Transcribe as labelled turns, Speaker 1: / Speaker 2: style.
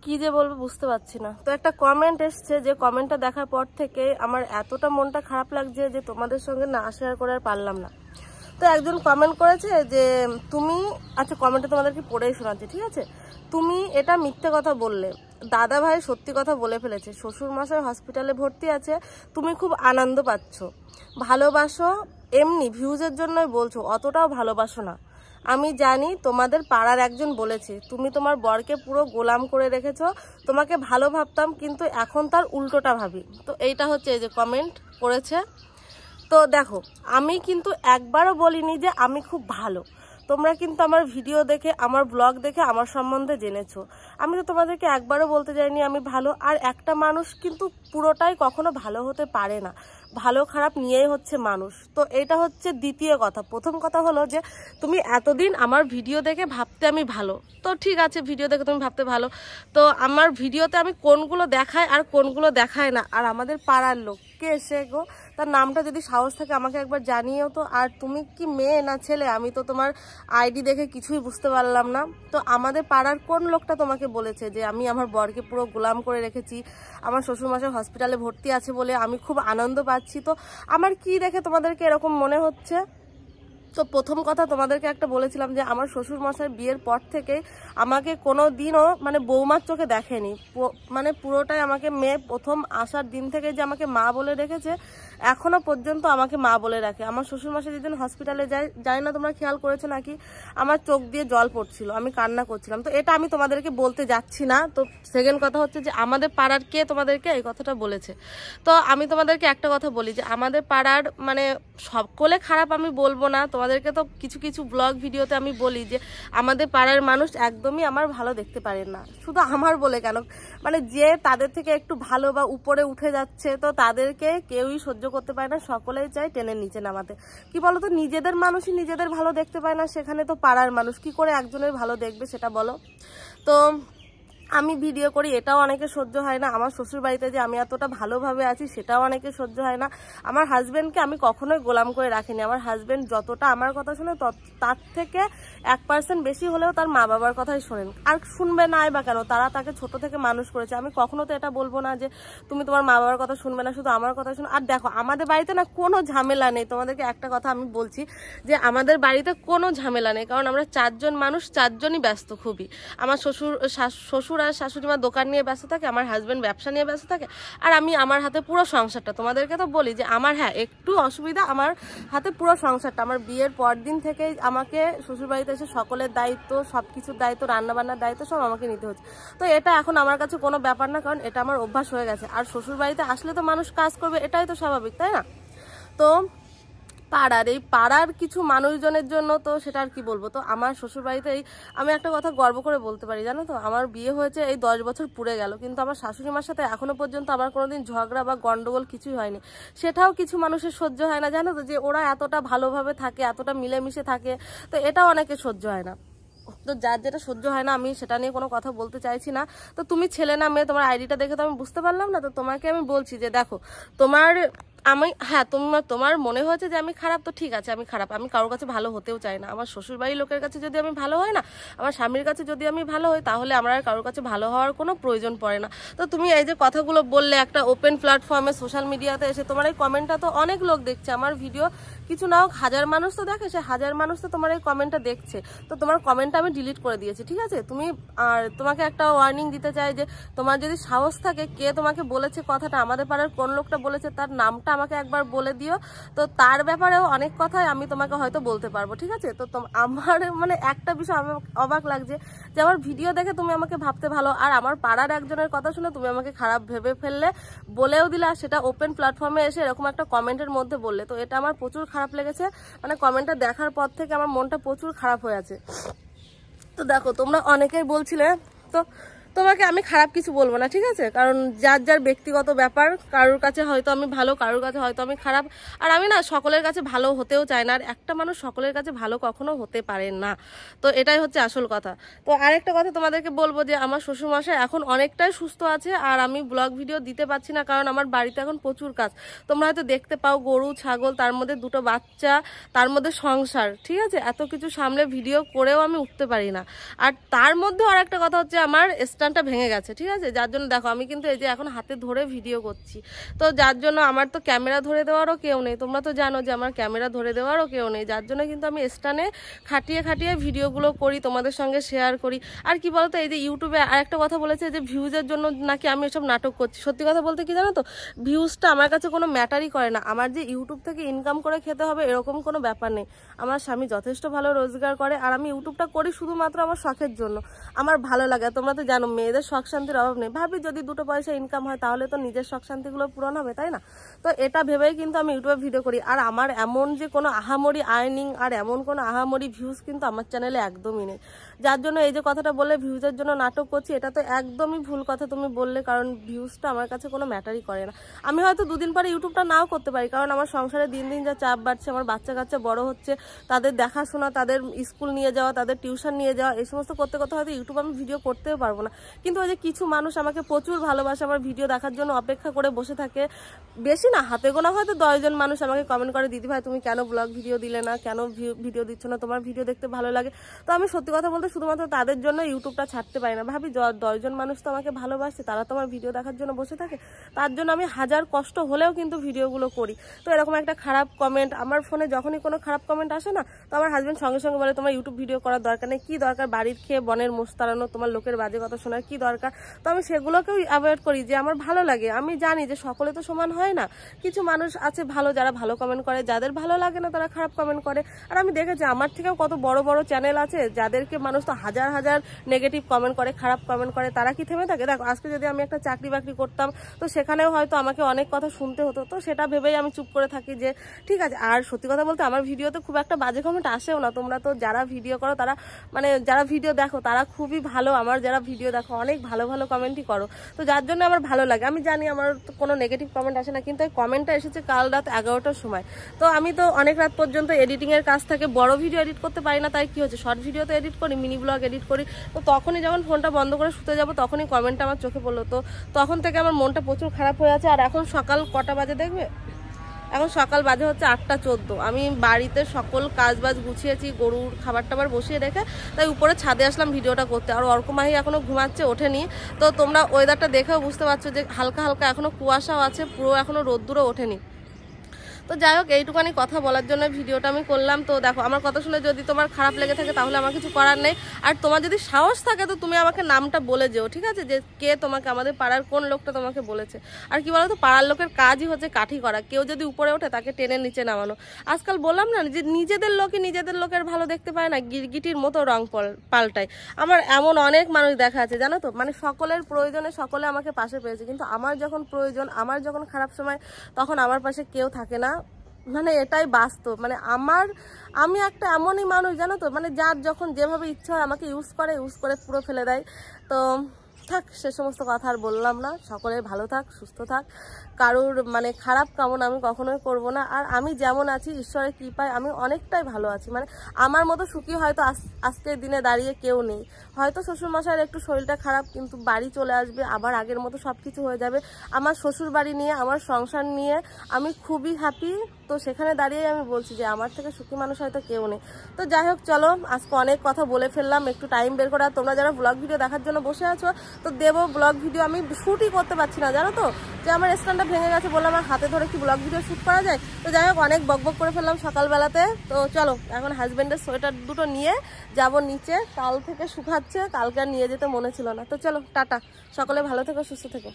Speaker 1: কি যে বলবো বুঝতে পারছি না। তো একটা কমেন্ট এসছে, যে কমেন্টটা দেখার পর থেকে আমার এতটা মনটা খারাপ লাগছে যে তোমাদের সঙ্গে না শেয়ার করে আর পারলাম না। তো একজন কমেন্ট করেছে যে তুমি, আচ্ছা কমেন্টটা তোমাদেরকে পড়েই শোনাচ্ছি, ঠিক আছে। তুমি এটা মিথ্যে কথা বললে, দাদা ভাই সত্যি কথা বলে ফেলেছে, শ্বশুরমশাই হসপিটালে ভর্তি আছে, তুমি খুব আনন্দ পাচ্ছ, ভালোবাসো, এমনি ভিউজের জন্যই বলছো, অতটাও ভালোবাসো না। আমি জানি তোমাদের পাড়ার একজন বলেছে তুমি তোমার বরকে পুরো গোলাম করে রেখেছো, তোমাকে ভালো ভাবতাম কিন্তু এখন তার উল্টোটা ভাবি। তো এইটা হচ্ছে এই যে কমেন্ট করেছে। তো দেখো, আমি কিন্তু একবারও বলিনি যে আমি খুব ভালো। তোমরা কিন্তু আমার ভিডিও দেখে, আমার ব্লগ দেখে আমার সম্বন্ধে জেনেছো। আমি তো তোমাদেরকে একবারও বলতে যাইনি আমি ভালো। আর একটা মানুষ কিন্তু পুরোটাই কখনো ভালো হতে পারে না, ভালো খারাপ নিয়েই হচ্ছে মানুষ। তো এটা হচ্ছে দ্বিতীয় কথা। প্রথম কথা হলো যে তুমি এতদিন আমার ভিডিও দেখে ভাবতে আমি ভালো, তো ঠিক আছে, ভিডিও দেখে তুমি ভাবতে ভালো, তো আমার ভিডিওতে আমি কোনগুলো দেখাই আর কোনগুলো দেখাই না, আর আমাদের পাড়ার লোক কে এসে গো, তার নামটা যদি সাহস থাকে আমাকে একবার জানিয়েও তো। আর তুমি কি মেয়ে না ছেলে, আমি তো তোমার আইডি দেখে কিছুই বুঝতে পারলাম না। তো আমাদের পাড়ার কোন লোকটা তোমাকে বলেছে যে আমি আমার বরকে পুরো গোলাম করে রেখেছি, আমার শ্বশুরমশাই হসপিটালে ভর্তি আছে বলে আমি খুব আনন্দ পাচ্ছি? তো আমার কি দেখে তোমাদেরকে এরকম মনে হচ্ছে? তো প্রথম কথা তোমাদেরকে একটা বলেছিলাম যে আমার শ্বশুরমশাই বিয়ের পর থেকে আমাকে কোনো দিনও মানে বৌমার চোখে দেখেনি, মানে পুরোটাই আমাকে মেয়ে প্রথম আসার দিন থেকে যে আমাকে মা বলে রেখেছে, এখনো পর্যন্ত আমাকে মা বলে রাখে। আমার শ্বশুরমশাই যেদিন হসপিটালে যাই না, তোমরা খেয়াল করেছো নাকি, আমার চোখ দিয়ে জল পড়ছিল, আমি কান্না করছিলাম। তো এটা আমি তোমাদেরকে বলতে যাচ্ছি না। তো সেকেন্ড কথা হচ্ছে যে আমাদের পাড়ার কে তোমাদেরকে এই কথাটা বলেছে। তো আমি তোমাদেরকে একটা কথা বলি যে আমাদের পাড়ার মানে সকলে খারাপ আমি বলবো না, তোমাদেরকে তো কিছু কিছু ব্লগ ভিডিওতে আমি বলি যে আমাদের পাড়ার মানুষ একদমই আমার ভালো দেখতে পারেন না। শুধু আমার বলে কেন, মানে যে তাদের থেকে একটু ভালো বা উপরে উঠে যাচ্ছে, তো তাদেরকে কেউই সহ্য করতে পারে না, সকলেই চায় টেনে নিচে নামাতে। কি বলো তো, নিজেদের মানুষই নিজেদের ভালো দেখতে পায় না, সেখানে তো পাড়ার মানুষ কি করে একজনের ভালো দেখবে সেটা বলো। তো আমি ভিডিও করি, এটাও অনেকে সহ্য হয় না। আমার শ্বশুর বাড়িতে যে আমি এতটা ভালোভাবে আছি সেটাও অনেকে সহ্য হয় না। আমার হাজব্যান্ডকে আমি কখনোই গোলাম করে রাখিনি। আমার হাজব্যান্ড যতটা আমার কথা শোনে তার থেকে 1% বেশি হলেও তার মা বাবার কথাই শোনেন। আর শুনবে নাই বা কেন, তারা তাকে ছোট থেকে মানুষ করেছে। আমি কখনো তো এটা বলবো না যে তুমি তোমার মা বাবার কথা শুনবে না, শুধু আমার কথা শোনো। আর দেখো, আমাদের বাড়িতে না কোনো ঝামেলা নেই। তোমাদেরকে একটা কথা আমি বলছি যে আমাদের বাড়িতে কোনো ঝামেলা নেই, কারণ আমরা 4 জন মানুষ, 4 জনই ব্যস্ত খুবই। আমার শ্বশুর আর শাশুড়ি মা দোকান নিয়ে ব্যস্ত থাকে, আমার হাজব্যান্ড ব্যবসা নিয়ে ব্যস্ত থাকে, আর আমি আমার হাতে পুরো সংসারটা। তোমাদেরকে তো বলি যে আমার হ্যাঁ একটু অসুবিধা, আমার হাতে পুরো সংসারটা। আমার বিয়ের পর দিন থেকেই আমাকে শ্বশুরবাড়িতে এসে সকলের দায়িত্ব, সব কিছুর দায়িত্ব, রান্নাবান্নার দায়িত্ব সব আমাকে নিতে হচ্ছে। তো এটা এখন আমার কাছে কোনো ব্যাপার না, কারণ এটা আমার অভ্যাস হয়ে গেছে। আর শ্বশুরবাড়িতে আসলে তো মানুষ কাজ করবে, এটাই তো স্বাভাবিক, তাই না? তো পাড়ার কিছু মানুষজনের জন্য তো সেটা আর কি বলবো। তো আমার শ্বশুরবাড়িতেই আমি একটা কথা গর্ব করে বলতে পারি, জানো তো, আমার বিয়ে হয়েছে এই 10 বছর পুরে গেল, কিন্তু আমার শাশুড়ি মার সাথে এখনো পর্যন্ত আমার কোনোদিন ঝগড়া বা গন্ডগোল কিছুই হয়নি। সেটাও কিছু মানুষের সহ্য হয় না, জানো তো, যে ওরা এতটা ভালোভাবে থাকে, এতটা মিলেমিশে থাকে। তো এটাও অনেকে সহ্য হয় না। তো যার যেটা সহ্য হয় না, আমি সেটা নিয়ে কোনো কথা বলতে চাইছি না। তো তুমি ছেলে না মেয়ে, তোমার আইডিটা দেখে তো আমি বুঝতে পারলাম না। তো তোমাকে আমি বলছি যে দেখো, তোমার মনে হয়েছে যে আমি খারাপ, তো ঠিক আছে, আমি খারাপ, আমি কারোর কাছে ভালো হতেও চাই না। আমার শ্বশুর বাড়ির লোকের কাছে যদি আমি ভালো হয় না, আমার স্বামীর কাছে যদি আমি ভালো হই, তাহলে আমার আর কারোর কাছে ভালো হওয়ার কোনো প্রয়োজন পড়ে না। তো তুমি এই যে কথাগুলো বললে একটা ওপেন প্ল্যাটফর্মে সোশ্যাল মিডিয়াতে এসে, তোমার এই কমেন্টটা তো অনেক লোক দেখছে, আমার ভিডিও কিছু না হোক 1000 মানুষ তো দেখে, সে 1000 মানুষ তো তোমার এই কমেন্টটা দেখছে। তো তোমার কমেন্টটা আমি ডিলিট করে দিয়েছি, ঠিক আছে? আর তোমাকে একটা ওয়ার্নিং দিতে চাই যে তোমার যদি সাহস থাকে, কে তোমাকে বলেছে কথাটা, আমাদের পাড়ার কোন লোকটা বলেছে তার নামটা আমাকে একবার বলে দিও। তো তার ব্যাপারেও অনেক কথাই আমি তোমাকে হয়তো বলতে পারবো, ঠিক আছে? তো আমার মানে একটা বিষয় আমার অবাক লাগছে যে আমার ভিডিও দেখে তুমি আমাকে ভাবতে ভালো, আর আমার পাড়ার একজনের কথা শুনে তুমি আমাকে খারাপ ভেবে ফেললে, বলেও দিলে, আর সেটা ওপেন প্ল্যাটফর্মে এসে এরকম একটা কমেন্টের মধ্যে বললে। তো এটা আমার প্রচুর খারাপ লেগেছে, মানে কমেন্টটা দেখার পর থেকে আমার মনটা প্রচুর খারাপ হয়ে আছে। তো দেখো, তোমরা অনেকেই বলছিলে, তো তোমাকে আমি খারাপ কিছু বলবো না, ঠিক আছে? কারণ যার যার ব্যক্তিগত ব্যাপার, কারোর কাছে হয়তো আমি ভালো, কারোর কাছে হয়তো আমি খারাপ। আর আমি না সকলের কাছে ভালো হতেও চাই না, আর একটা মানুষ সকলের কাছে ভালো কখনো হতে পারে না। তো এটাই হচ্ছে আসল কথা। তো আরেকটা কথা তোমাদেরকে বলবো যে আমার শ্বশুরমশাই এখন অনেকটাই সুস্থ আছে, আর আমি ব্লগ ভিডিও দিতে পারছি না কারণ আমার বাড়িতে এখন প্রচুর কাজ। তোমরা হয়তো দেখতে পাও গরু ছাগল, তার মধ্যে 2টো বাচ্চা, তার মধ্যে সংসার, ঠিক আছে? এত কিছু সামলে ভিডিও করেও আমি উঠতে পারি না। আর তার মধ্যে আর একটা কথা হচ্ছে আমার স্ট্যান্ডটা ভেঙে গেছে, ঠিক আছে, যার জন্য দেখো আমি কিন্তু এই যে এখন হাতে ধরে ভিডিও করছি। তো যার জন্য আমার তো ক্যামেরা ধরে দেওয়ারও কেউ নেই, তোমরা তো জানো যে আমার ক্যামেরা ধরে দেওয়ারও কেউ নেই, যার জন্য কিন্তু আমি স্ট্যান্ডে খাটিয়ে খাটিয়ে ভিডিওগুলো করি, তোমাদের সঙ্গে শেয়ার করি। আর কি বলতো, এই যে ইউটিউবে আরেকটা কথা বলেছে যে ভিউজের জন্য নাকি আমি এসব নাটক করছি। সত্যি কথা বলতে কি জানো তো, ভিউজটা আমার কাছে কোনো ম্যাটারই করে না। আমার যে ইউটিউব থেকে ইনকাম করে খেতে হবে এরকম কোনো ব্যাপার নেই। আমার স্বামী যথেষ্ট ভালো রোজগার করে, আর আমি ইউটিউবটা করি শুধুমাত্র আমার শখের জন্য, আমার ভালো লাগে। তোমরা তো জানো মেয়েদের শখ শান্তির অভাব নেই, ভাবি যদি দুটো পয়সা ইনকাম হয় তাহলে তো নিজের শখ শান্তিগুলো পূরণ হবে, তাই না? তো এটা ভেবেই কিন্তু আমি ইউটিউবে ভিডিও করি। আর আমার এমন যে কোনো আহামরি আর্নিং আর এমন কোনো আহামরি ভিউজ কিন্তু আমার চ্যানেলে একদমই নেই। যার জন্য এই যে কথাটা বললে ভিউজের জন্য নাটক করছি, এটা তো একদমই ভুল কথা তুমি বললে, কারণ ভিউজটা আমার কাছে কোনো ম্যাটারই করে না। আমি হয়তো দুদিন পরে ইউটিউবটা নাও করতে পারি, কারণ আমার সংসারে দিন দিন যা চাপ বাড়ছে, আমার বাচ্চা কাচ্চা বড় হচ্ছে, তাদের দেখাশোনা, তাদের স্কুল নিয়ে যাওয়া, তাদের টিউশন নিয়ে যাওয়া, এই সমস্ত করতে করতে হয়তো ইউটিউব আমি ভিডিও করতেও পারবো না। কিন্তু ওই যে কিছু মানুষ আমাকে প্রচুর ভালোবাসে, আমার ভিডিও দেখার জন্য অপেক্ষা করে বসে থাকে, বেশি না হাতে গোনা হয়তো 10 জন মানুষ আমাকে কমেন্ট করে, দিদি ভাই তুমি কেন ব্লগ ভিডিও দিলে না, কেন ভিডিও দিচ্ছ না, তোমার ভিডিও দেখতে ভালো লাগে। তো আমি সত্যি কথা বলতে শুধুমাত্র তাদের জন্য ইউটিউবটা ছাড়তে পারি না। ভাবি 10 জন মানুষ তো আমাকে ভালোবাসে, তারা তো আমার ভিডিও দেখার জন্য বসে থাকে, তার জন্য আমি হাজার কষ্ট হলেও কিন্তু ভিডিওগুলো করি। তো এরকম একটা খারাপ কমেন্ট আমার ফোনে যখনই কোনো খারাপ কমেন্ট আসে না, তো আমার হাজব্যান্ড সঙ্গে সঙ্গে বলে তোমার ইউটিউব ভিডিও করার দরকার নেই, কি দরকার বাড়ির খেয়ে বনের মোষ তাড়ানো, তোমার লোকের বাজে কথা শোনার কি দরকার। তো আমি সেগুলোকেও অ্যাভয়েড করি, যে আমার ভালো লাগে। আমি জানি যে সকলে তো সমান হয় না, কিছু মানুষ আছে ভালো, যারা ভালো কমেন্ট করে, যাদের ভালো লাগে না তারা খারাপ কমেন্ট করে। আর আমি দেখেছি আমার থেকেও কত বড় বড় চ্যানেল আছে যাদেরকে মানুষ তো হাজার হাজার নেগেটিভ কমেন্ট করে, খারাপ কমেন্ট করে, তারা কি থেমে থাকে? দেখো আজকে যদি আমি একটা চাকরি বাকরি করতাম, তো সেখানেও হয়তো আমাকে অনেক কথা শুনতে হতো, তো সেটা ভেবেই আমি চুপ করে থাকি যে ঠিক আছে। আর সত্যি কথা বলতে আমার ভিডিওতে খুব একটা বাজে কমেন্ট আসেও না। তোমরা তো যারা ভিডিও করো তারা, মানে যারা ভিডিও দেখো তারা খুবই ভালো, আমার যারা ভিডিও দেখো অনেক ভালো ভালো কমেন্টই করো, তো যার জন্য আমার ভালো লাগে। আমি জানি আমার তো কোনো নেগেটিভ কমেন্ট আসে না, কিন্তু এই কমেন্টটা এসেছে কাল রাত 11টার সময়। তো আমি তো অনেক রাত পর্যন্ত এডিটিংয়ের কাজ থাকে, বড় ভিডিও এডিট করতে পারি না, তাই কি হচ্ছে শর্ট ভিডিও তো এডিট করি, মিনি ব্লগ এডিট করি। তো তখনই যখন ফোনটা বন্ধ করে শুতে যাবো তখনই কমেন্টটা আমার চোখে পড়লো, তো তখন থেকে আমার মনটা প্রচুর খারাপ হয়ে আছে। আর এখন সকাল কটা বাজে দেখবে, এখন সকাল বাজে হচ্ছে 8টা 14। আমি বাড়িতে সকল কাজ বাজ গুছিয়েছি, গরুর খাবার টাবার বসিয়ে রেখে তাই উপরে ছাদে আসলাম ভিডিওটা করতে। আর অর্কমাহি এখনো ঘুমাচ্ছে, ওঠেনি। তো তোমরা ওয়েদারটা দেখেও বুঝতে পারছো যে হালকা হালকা এখনো কুয়াশাও আছে, পুরো এখনো রোদ্দুরও ওঠেনি। তো যাই হোক, এইটুখানি কথা বলার জন্য ভিডিওটা আমি করলাম। তো দেখো আমার কথা শুনে যদি তোমার খারাপ লেগে থাকে তাহলে আমার কিছু করার নেই। আর তোমার যদি সাহস থাকে তো তুমি আমাকে নামটা বলে যেও, ঠিক আছে, যে কে তোমাকে, আমাদের পাড়ার কোন লোকটা তোমাকে বলেছে। আর কি বলো তো, পাড়ার লোকের কাজই হচ্ছে কাঠি করা, কেউ যদি উপরে ওঠে তাকে টেনে নিচে নামানো। আজকাল বললাম না যে নিজেদের লোকই নিজেদের লোকের ভালো দেখতে পায় না, গিরগিটির মতো রং পাল্টায়। আমার এমন অনেক মানুষ দেখা আছে জানো তো, মানে সকলের প্রয়োজনে সকলে আমাকে পাশে পেয়েছে, কিন্তু আমার যখন প্রয়োজন, আমার যখন খারাপ সময়, তখন আমার পাশে কেউ থাকে না। মানে এটাই বাস্তব। মানে আমি একটা এমনই মানুষ জানো তো, মানে যার যখন যেভাবে ইচ্ছা হয় আমাকে ইউজ করে পুরো ফেলে দেয়। তো থাক, সে সমস্ত কথা আর বললাম না। সকলে ভালো থাক, সুস্থ থাক, কারুর মানে খারাপ কামনা আমি কখনোই করব না। আর আমি যেমন আছি ঈশ্বরের কৃপায় আমি অনেকটাই ভালো আছি। মানে আমার মতো সুখী হয়তো আজকের দিনে দাঁড়িয়ে কেউ নেই। হয়তো শ্বশুরমশাইয়ের একটু শরীরটা খারাপ, কিন্তু বাড়ি চলে আসবে, আবার আগের মতো সব কিছু হয়ে যাবে। আমার শ্বশুর বাড়ি নিয়ে, আমার সংসার নিয়ে আমি খুবই হ্যাপি। তো সেখানে দাঁড়িয়ে আমি বলছি যে আমার থেকে সুখী মানুষ হয়তো কেউ নেই। তো যাই হোক, চলো আজকে অনেক কথা বলে ফেললাম, একটু টাইম বের করে। আর তোমরা যারা ব্লগ ভিডিও দেখার জন্য বসে আছো, তো দেবো ব্লগ ভিডিও। আমি শ্যুটই করতে পারছি না জানো তো, যে আমার স্ট্যান্ডটা ভেঙে গেছে, বললাম আমার হাতে ধরে কি ব্লগ ভিডিও শ্যুট করা যায়। তো যাই হোক, অনেক বকবক করে ফেললাম সকালবেলাতে। তো চলো এখন হাজব্যান্ডের সোয়েটার দুটো নিয়ে যাব নিচে, কাল থেকে শুকাচ্ছে, কালকে আর নিয়ে যেতে মনে ছিল না। তো চলো টাটা, সকলে ভালো থেকো, সুস্থ থেকো।